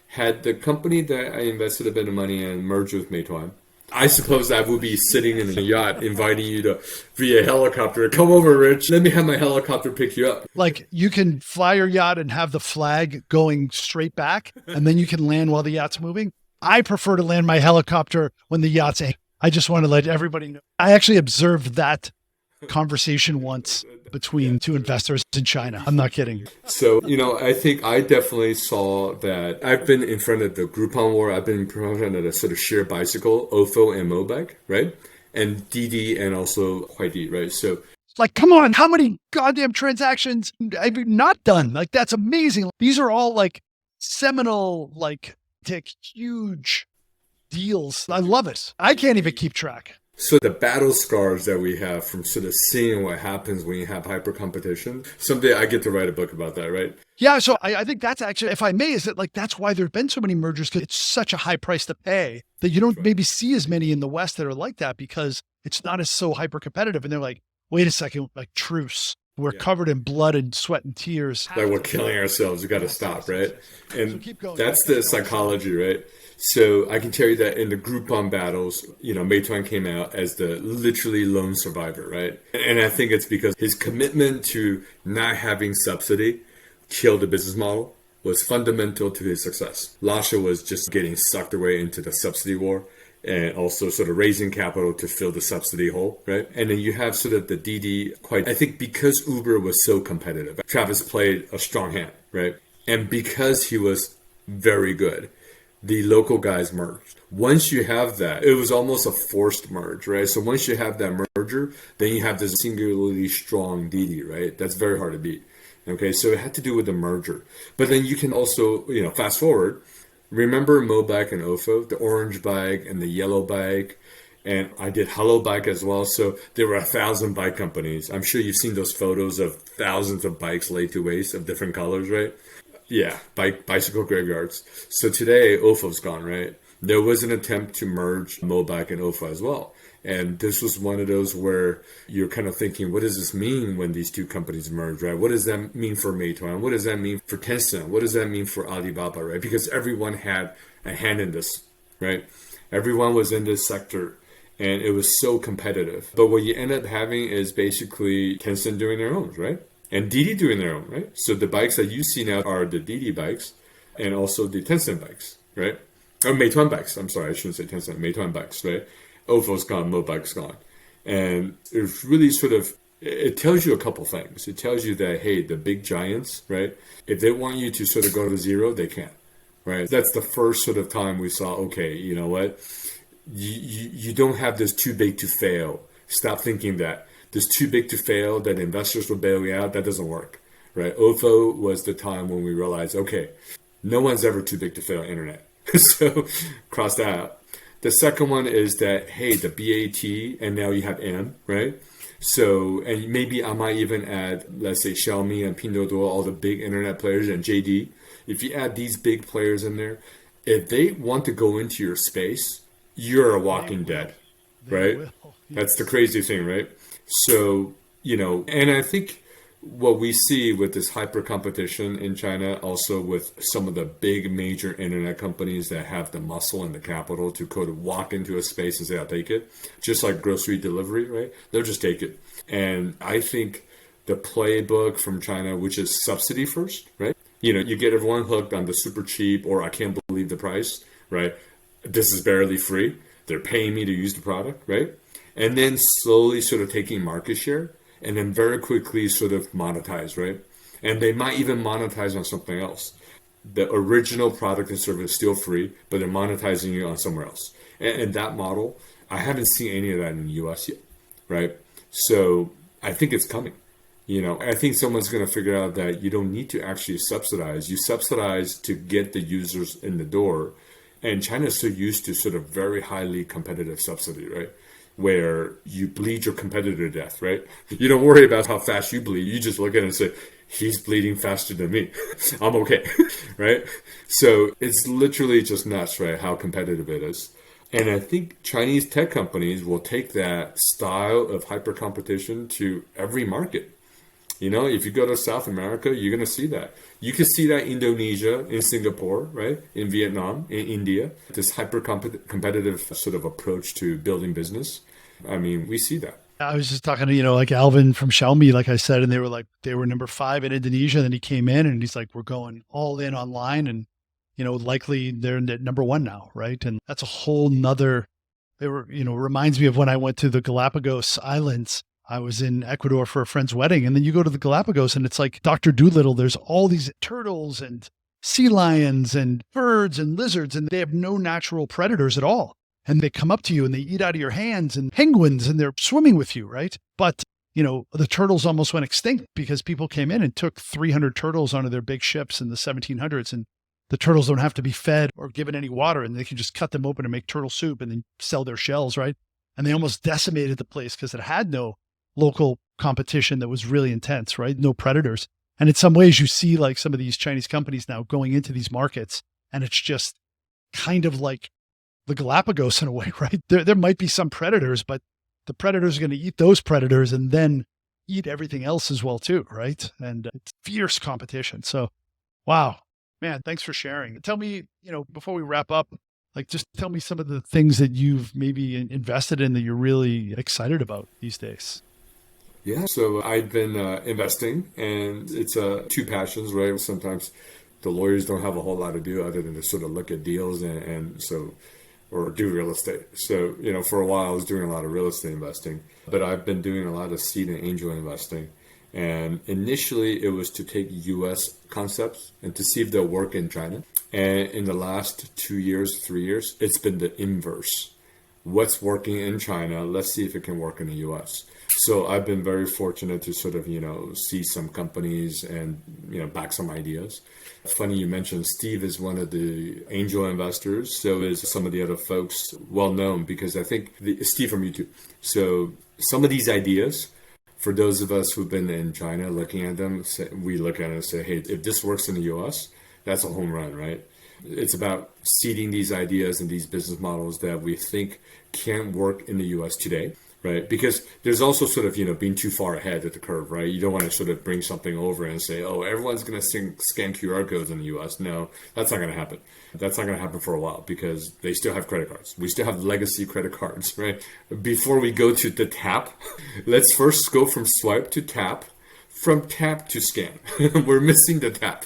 Had the company that I invested a bit of money in merged with Meituan, I suppose I would be sitting in a yacht inviting you to, via helicopter, come over, Rich. Let me have my helicopter pick you up. Like you can fly your yacht and have the flag going straight back, and then you can land while the yacht's moving. I prefer to land my helicopter when the yacht's anchored. I just want to let everybody know. I actually observed that conversation once between two investors in China. I'm not kidding. So, I think I definitely saw that. I've been in front of the Groupon war. I've been in front of the sort of shared bicycle, Ofo and Mobike, right? And Didi and also Kuaidi, right? So, like, come on, how many goddamn transactions have you not done? Like, that's amazing. These are all like seminal, like huge deals. I love it. I can't even keep track. So the battle scars that we have from sort of seeing what happens when you have hyper competition, someday I get to write a book about that, right? Yeah, so I think that's actually, if I may, is that like that's why there have been so many mergers, because it's such a high price to pay that you don't maybe see as many in the West that are like that because it's not as so hyper competitive. And they're like, wait a second, like truce. We're covered in blood and sweat and tears. Like we're killing ourselves. We got to stop, right? And that's the psychology, right? So I can tell you that in the Groupon battles, Meituan came out as the literally lone survivor, right? And I think it's because his commitment to not having subsidy killed the business model was fundamental to his success. Lasha was just getting sucked away into the subsidy war and also sort of raising capital to fill the subsidy hole, right? And then you have sort of the Didi I think because Uber was so competitive, Travis played a strong hand, right? And because he was very good, the local guys merged. Once you have that, it was almost a forced merge, right? So once you have that merger, then you have this singularly strong Didi, right? That's very hard to beat. Okay, so it had to do with the merger. But then you can also, fast forward. Remember Mobike and Ofo, the orange bike and the yellow bike? And I did Hello Bike as well. So there were 1,000 bike companies. I'm sure you've seen those photos of thousands of bikes laid to waste of different colors, right? Yeah, bicycle graveyards. So today, Ofo's gone, right? There was an attempt to merge Mobike and Ofo as well. And this was one of those where you're kind of thinking, what does this mean when these two companies merge, right? What does that mean for Meituan? What does that mean for Tencent? What does that mean for Alibaba, right? Because everyone had a hand in this, right? Everyone was in this sector. And it was so competitive. But what you end up having is basically Tencent doing their own, right? And Didi doing their own, right? So the bikes that you see now are the Didi bikes and also the Tencent bikes, right? Or Meituan bikes. I'm sorry, I shouldn't say Tencent. Meituan bikes, right? Ofo's gone, Mobike's gone. And it's really sort of, it tells you a couple things. It tells you that, hey, the big giants, right? If they want you to sort of go to zero, they can, right? That's the first sort of time we saw, okay, you know what? You don't have this too big to fail. Stop thinking that. This too big to fail, that investors will bail you out. That doesn't work, right? Ofo was the time when we realized, okay, no one's ever too big to fail internet. So cross that out. The second one is that, hey, the BAT, and now you have M, right? So, and maybe I might even add, let's say Xiaomi and Pinduoduo, all the big internet players, and JD. If you add these big players in there, if they want to go into your space, you're a walking dead, right? That's the crazy thing, right? So, and I think what we see with this hyper competition in China, also with some of the big major internet companies that have the muscle and the capital to go to walk into a space and say, I'll take it, just like grocery delivery, right? They'll just take it. And I think the playbook from China, which is subsidy first, right? You get everyone hooked on the super cheap, or I can't believe the price, right? This is barely free. They're paying me to use the product, right? And then slowly sort of taking market share, and then very quickly sort of monetize, right? And they might even monetize on something else. The original product and service is still free, but they're monetizing you on somewhere else. And that model, I haven't seen any of that in the US yet, right? So I think it's coming. I think someone's going to figure out that you don't need to actually subsidize. You subsidize to get the users in the door. And China is so used to sort of very highly competitive subsidy, right? Where you bleed your competitor to death, right? You don't worry about how fast you bleed. You just look at it and say, he's bleeding faster than me. I'm okay, right? So it's literally just nuts, right? How competitive it is. And I think Chinese tech companies will take that style of hyper competition to every market. If you go to South America, you're going to see that. You can see that in Indonesia, in Singapore, right? In Vietnam, in India, this hyper competitive sort of approach to building business. I mean, we see that. I was just talking to, like Alvin from Xiaomi, like I said, and they were number 5 in Indonesia. Then he came in and he's like, we're going all in online. And, likely they're at number 1 now, right? And that's a whole nother, reminds me of when I went to the Galapagos Islands. I was in Ecuador for a friend's wedding, and then you go to the Galapagos and it's like Dr. Dolittle. There's all these turtles and sea lions and birds and lizards, and they have no natural predators at all. And they come up to you and they eat out of your hands, and penguins, and they're swimming with you, right? But, the turtles almost went extinct because people came in and took 300 turtles onto their big ships in the 1700s. And the turtles don't have to be fed or given any water, and they can just cut them open and make turtle soup and then sell their shells, right? And they almost decimated the place because it had no local competition that was really intense, right? No predators. And in some ways you see like some of these Chinese companies now going into these markets, and it's just kind of like the Galapagos in a way, right? There might be some predators, but the predators are going to eat those predators and then eat everything else as well too, right? And it's fierce competition. So, wow, man, thanks for sharing. Tell me, before we wrap up, like just tell me some of the things that you've maybe invested in that you're really excited about these days. Yeah, so I've been investing, and it's 2 passions, right? Sometimes the lawyers don't have a whole lot to do other than to sort of look at deals or do real estate. So, for a while I was doing a lot of real estate investing, but I've been doing a lot of seed and angel investing. And initially it was to take US concepts and to see if they'll work in China. And in the last 2 years, 3 years, it's been the inverse. What's working in China? Let's see if it can work in the US. So I've been very fortunate to sort of, see some companies and, back some ideas. It's funny you mentioned Steve is one of the angel investors. So is some of the other folks well known, because I think Steve from YouTube. So some of these ideas, for those of us who've been in China looking at them, we look at it and say, hey, if this works in the US, that's a home run, right? It's about seeding these ideas and these business models that we think can work in the US today. Right, because there's also sort of, being too far ahead of the curve, right? You don't want to sort of bring something over and say, oh, everyone's going to scan QR codes in the US. No, that's not going to happen. That's not going to happen for a while because they still have credit cards. We still have legacy credit cards, right? Before we go to the tap, let's first go from swipe to tap, from tap to scan. We're missing the tap,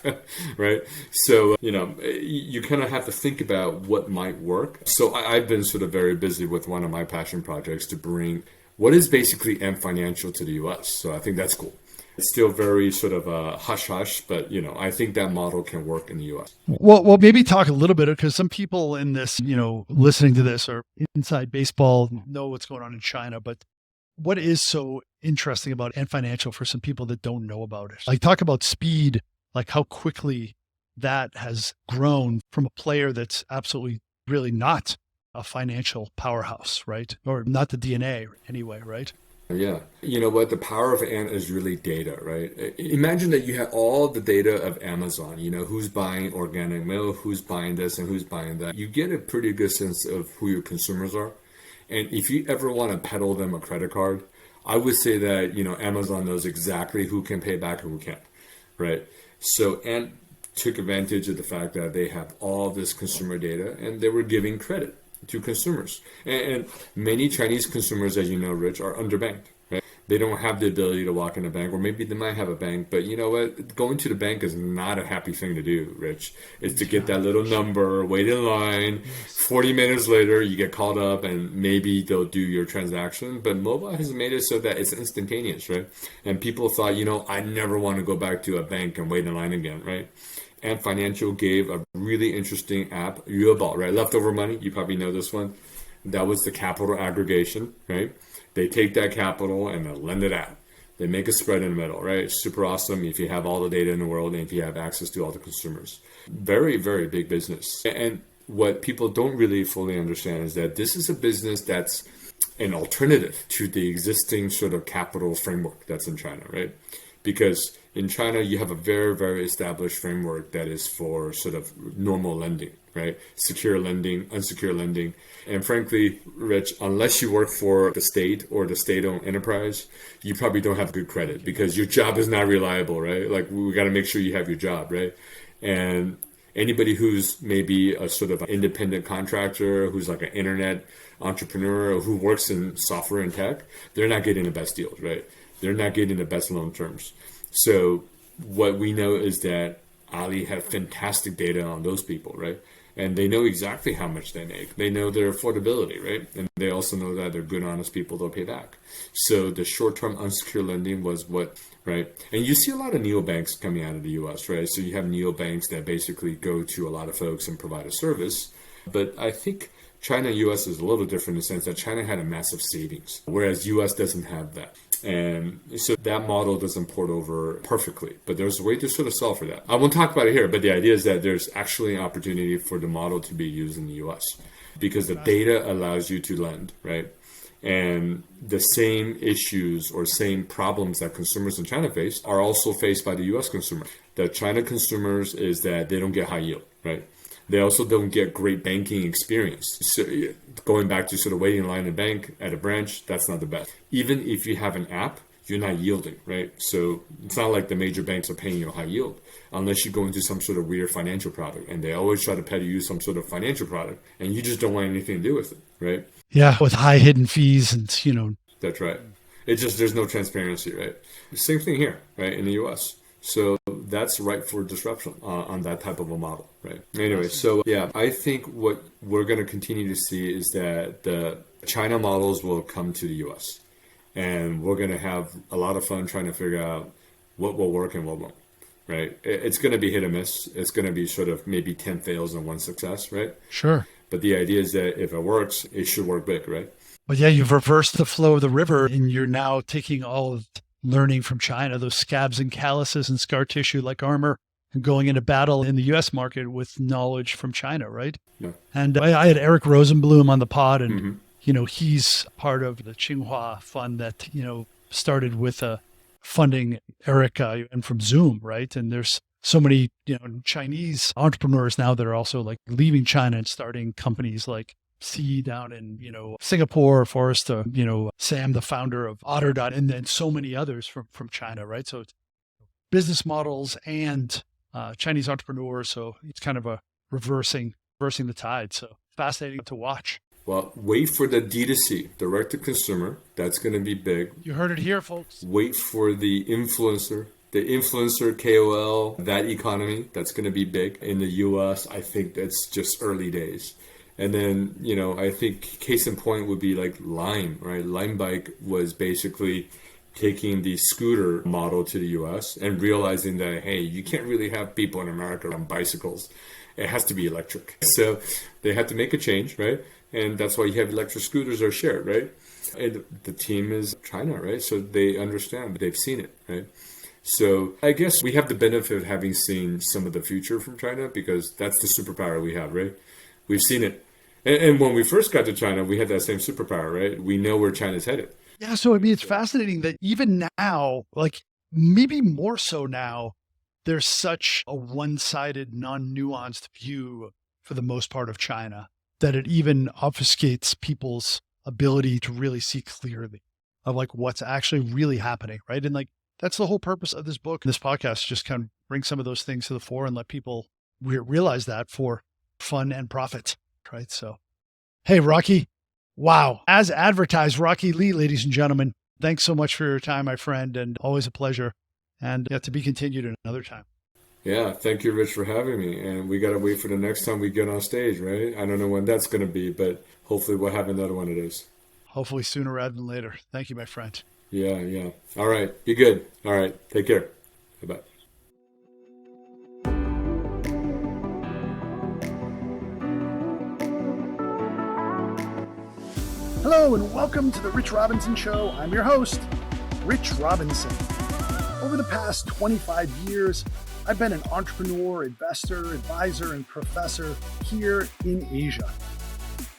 right? So, you kind of have to think about what might work. So I've been sort of very busy with one of my passion projects to bring what is basically Ant Financial to the US. So I think that's cool. It's still very sort of hush-hush, but, I think that model can work in the US. Well, maybe talk a little bit, because some people in this, listening to this or inside baseball know what's going on in China, but what is so interesting about Ant Financial for some people that don't know about it? Like, talk about speed, like how quickly that has grown from a player that's absolutely really not a financial powerhouse, right? Or not the DNA anyway, right? Yeah. You know what? The power of Ant is really data, right? Imagine that you have all the data of Amazon, who's buying organic milk, who's buying this and who's buying that. You get a pretty good sense of who your consumers are. And if you ever want to peddle them a credit card, I would say that, Amazon knows exactly who can pay back and who can't, right? So Ant took advantage of the fact that they have all this consumer data, and they were giving credit to consumers. And many Chinese consumers, as you know, Rich, are underbanked, right? They don't have the ability to walk in a bank, or maybe they might have a bank, but you know what? Going to the bank is not a happy thing to do, Rich. It's to get that little number, wait in line, 40 minutes later, you get called up and maybe they'll do your transaction. But mobile has made it so that it's instantaneous, right? And people thought, I never want to go back to a bank and wait in line again, right? Ant Financial gave a really interesting app, Yuebao, right? Leftover money, you probably know this one. That was the capital aggregation, right? They take that capital and they lend it out. They make a spread in the middle, right? Super awesome if you have all the data in the world and if you have access to all the consumers. Very, very big business. And what people don't really fully understand is that this is a business that's an alternative to the existing sort of capital framework that's in China, right? Because in China, you have a very, very established framework that is for sort of normal lending, right? Secure lending, unsecured lending. And frankly, Rich, unless you work for the state or the state-owned enterprise, you probably don't have good credit because your job is not reliable, right? Like we got to make sure you have your job, right? And anybody who's maybe a sort of independent contractor, who's like an internet entrepreneur, who works in software and tech, they're not getting the best deals, right? They're not getting the best loan terms. So what we know is that Ali had fantastic data on those people, right? And they know exactly how much they make. They know their affordability, right? And they also know that they're good, honest people they'll pay back. So the short-term unsecured lending was what, right? And you see a lot of neobanks coming out of the US, right? So you have neobanks that basically go to a lot of folks and provide a service. But I think China and US is a little different in the sense that China had a massive savings, whereas US doesn't have that. And so that model doesn't port over perfectly, but there's a way to sort of solve for that. I won't talk about it here, but the idea is that there's actually an opportunity for the model to be used in the US because the data allows you to lend, right? And the same issues or same problems that consumers in China face are also faced by the US consumer. The China consumers is that they don't get high yield, right? They also don't get great banking experience. So going back to sort of waiting in line in a bank at a branch, that's not the best. Even if you have an app, you're not yielding, right? So it's not like the major banks are paying you a high yield unless you go into some sort of weird financial product. And they always try to peddle you some sort of financial product and you just don't want anything to do with it, right? Yeah, with high hidden fees and. That's right. It's just, there's no transparency, right? Same thing here, right, in the US. So that's ripe for disruption on that type of a model, right? Anyway, so yeah, I think what we're going to continue to see is that the China models will come to the US. And we're going to have a lot of fun trying to figure out what will work and what won't, right? It's going to be hit or miss. It's going to be sort of maybe 10 fails and 1 success, right? Sure. But the idea is that if it works, it should work big, right? But yeah, you've reversed the flow of the river and you're now taking all of learning from China, those scabs and calluses and scar tissue like armor, and going into battle in the US market with knowledge from China, right? Yeah. And I had Eric Rosenblum on the pod, and he's part of the Tsinghua fund that, started with funding Eric and from Zoom, right? And there's so many, Chinese entrepreneurs now that are also like leaving China and starting companies like C down in, Singapore, Forrest, Sam, the founder of Otterdot, and then so many others from China, right? So it's business models and Chinese entrepreneurs. So it's kind of a reversing the tide. So fascinating to watch. Well, wait for the D2C, direct to consumer. That's going to be big. You heard it here, folks. Wait for the influencer KOL, that economy. That's going to be big. In the US, I think that's just early days. And then, I think case in point would be like Lime, right? Lime Bike was basically taking the scooter model to the US and realizing that, hey, you can't really have people in America on bicycles. It has to be electric. So they had to make a change, right? And that's why you have electric scooters are shared, right? And the team is China, right? So they understand, they've seen it, right? So I guess we have the benefit of having seen some of the future from China because that's the superpower we have, right? We've seen it. And when we first got to China, we had that same superpower, right? We know where China's headed. Yeah. So, it's fascinating that even now, like maybe more so now, there's such a one-sided, non-nuanced view for the most part of China that it even obfuscates people's ability to really see clearly of like what's actually really happening, right? And like, that's the whole purpose of this book, this podcast, just kind of bring some of those things to the fore and let people realize that for fun and profit, right? So, hey, Rocky, wow. As advertised, Rocky Lee, ladies and gentlemen, thanks so much for your time, my friend, and always a pleasure. And to be continued another time. Yeah, thank you, Rich, for having me. And we got to wait for the next time we get on stage, right? I don't know when that's going to be, but hopefully we'll have another one of those. Hopefully sooner rather than later. Thank you, my friend. Yeah. All right. Be good. All right. Take care. Bye-bye. Hello and welcome to the Rich Robinson Show. I'm your host, Rich Robinson. Over the past 25 years, I've been an entrepreneur, investor, advisor, and professor here in Asia.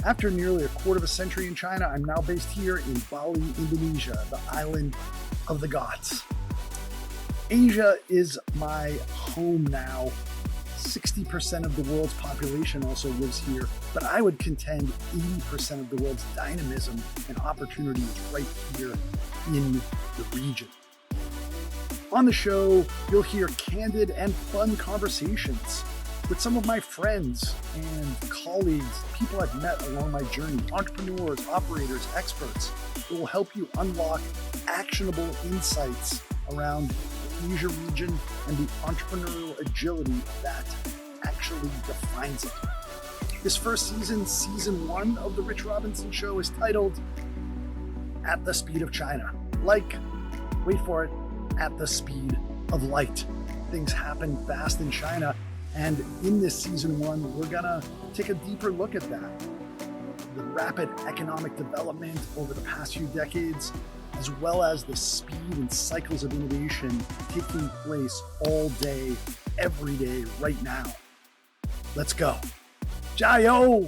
After nearly a quarter of a century in China, I'm now based here in Bali, Indonesia, the island of the gods. Asia is my home now. 60% of the world's population also lives here, but I would contend 80% of the world's dynamism and opportunity is right here in the region. On the show, you'll hear candid and fun conversations with some of my friends and colleagues, people I've met along my journey, entrepreneurs, operators, experts that will help you unlock actionable insights around the Asia region and the entrepreneurial agility that actually defines it. This first season, season 1 of The Rich Robinson Show, is titled At the Speed of China. Like, wait for it, at the speed of light. Things happen fast in China, and in this season 1, we're gonna take a deeper look at that. The rapid economic development over the past few decades, as well as the speed and cycles of innovation taking place all day, every day, right now. Let's go. 加油!